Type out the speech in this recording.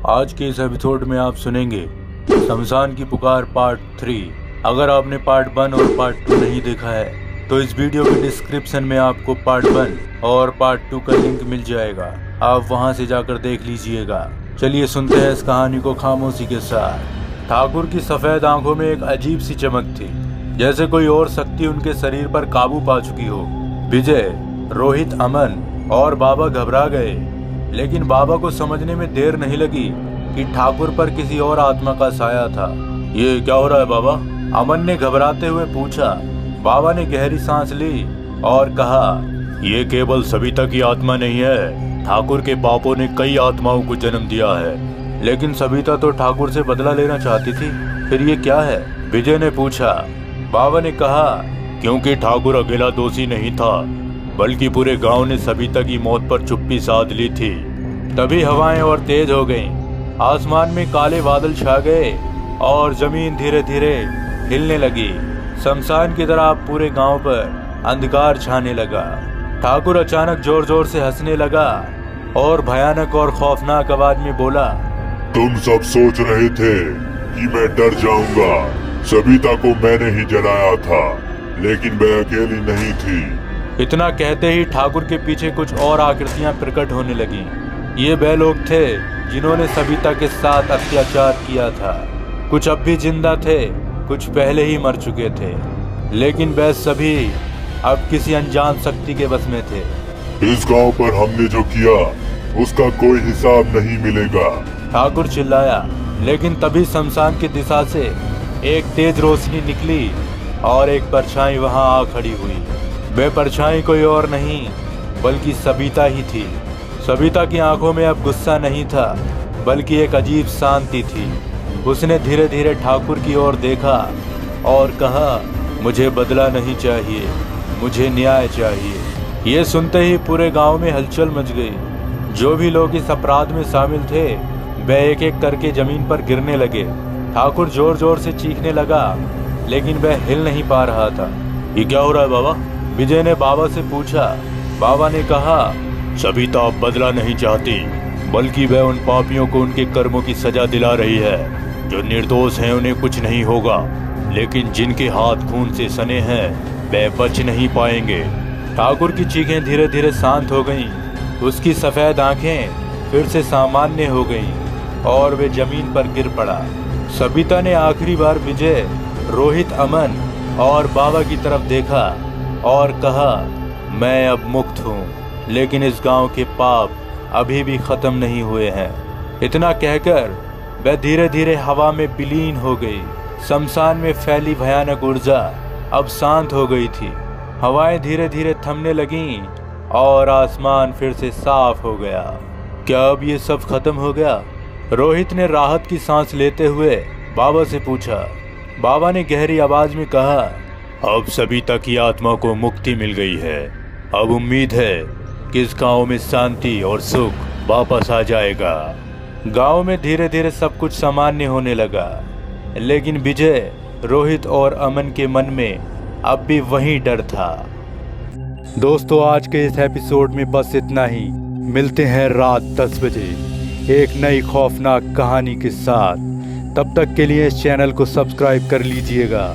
आज के इस एपिसोड में आप सुनेंगे शमशान की पुकार पार्ट 3। अगर आपने पार्ट 1 और पार्ट 2 नहीं देखा है तो इस वीडियो के डिस्क्रिप्शन में आपको पार्ट 1 और पार्ट 2 का लिंक मिल जाएगा, आप वहां से जाकर देख लीजिएगा। चलिए सुनते हैं इस कहानी को खामोशी के साथ। ठाकुर की सफेद आंखों में एक अजीब सी चमक थी, जैसे कोई और शक्ति उनके शरीर पर काबू पा चुकी हो। विजय, रोहित, अमन और बाबा घबरा गए, लेकिन बाबा को समझने में देर नहीं लगी कि ठाकुर पर किसी और आत्मा का साया था। ये क्या हो रहा है बाबा? अमन ने घबराते हुए पूछा। बाबा ने गहरी सांस ली और कहा, ये केवल सविता की आत्मा नहीं है। ठाकुर के पापों ने कई आत्माओं को जन्म दिया है, लेकिन सविता तो ठाकुर से बदला लेना चाहती थी। फिर ये क्या है? विजय ने पूछा। बाबा ने कहा, क्योंकि ठाकुर अकेला दोषी नहीं था, बल्कि पूरे गांव ने सविता की मौत पर चुप्पी साध ली थी। तभी हवाएं और तेज हो गईं, आसमान में काले बादल छा गए और जमीन धीरे धीरे हिलने लगी। शमशान की तरह पूरे गांव पर अंधकार छाने लगा। ठाकुर अचानक जोर जोर से हंसने लगा और भयानक और खौफनाक आवाज में बोला, तुम सब सोच रहे थे कि मैं डर जाऊंगा। सविता को मैंने ही जलाया था, लेकिन मैं अकेली नहीं थी। इतना कहते ही ठाकुर के पीछे कुछ और आकृतियां प्रकट होने लगीं। ये वे लोग थे जिन्होंने सविता के साथ अत्याचार किया था। कुछ अब भी जिंदा थे, कुछ पहले ही मर चुके थे, लेकिन वे सभी अब किसी अनजान शक्ति के बस में थे। इस गांव पर हमने जो किया उसका कोई हिसाब नहीं मिलेगा, ठाकुर चिल्लाया। लेकिन तभी शमशान की दिशा से एक तेज रोशनी निकली और एक परछाई वहां आ खड़ी हुई। वह परछाई कोई और नहीं बल्कि सविता ही थी। सविता की आंखों में अब गुस्सा नहीं था, बल्कि एक अजीब शांति थी। उसने धीरे धीरे ठाकुर की ओर देखा और कहा, मुझे बदला नहीं चाहिए, मुझे न्याय चाहिए। ये सुनते ही पूरे गांव में हलचल मच गई। जो भी लोग इस अपराध में शामिल थे वे एक एक करके जमीन पर गिरने लगे। ठाकुर जोर जोर से चीखने लगा, लेकिन वह हिल नहीं पा रहा था। ये क्या हो रहा है बाबा? विजय ने बाबा से पूछा। बाबा ने कहा, सविता अब बदला नहीं चाहती, बल्कि वह उन पापियों को उनके कर्मों की सजा दिला रही है। जो निर्दोष हैं उन्हें कुछ नहीं होगा, लेकिन जिनके हाथ खून से सने हैं वे बच नहीं पाएंगे। ठाकुर की चीखें धीरे धीरे शांत हो गईं। उसकी सफेद आंखें फिर से सामान्य हो गईं और वे जमीन पर गिर पड़ा। सविता ने आखिरी बार विजय, रोहित, अमन और बाबा की तरफ देखा और कहा, मैं अब मुक्त हूँ, लेकिन इस गांव के पाप अभी भी खत्म नहीं हुए हैं। इतना कहकर वह धीरे धीरे हवा में विलीन हो गई। शमशान में फैली भयानक ऊर्जा अब शांत हो गई थी। हवाएं धीरे धीरे थमने लगीं और आसमान फिर से साफ हो गया। क्या अब ये सब खत्म हो गया? रोहित ने राहत की सांस लेते हुए बाबा से पूछा। बाबा ने गहरी आवाज में कहा, अब सविता की आत्मा को मुक्ति मिल गई है। अब उम्मीद है कि इस गांव में शांति और सुख वापस आ जाएगा। गांव में धीरे धीरे सब कुछ सामान्य होने लगा, लेकिन विजय, रोहित और अमन के मन में अब भी वही डर था। दोस्तों, आज के इस एपिसोड में बस इतना ही। मिलते हैं रात 10 बजे एक नई खौफनाक कहानी के साथ। तब तक के लिए इस चैनल को सब्सक्राइब कर लीजिएगा।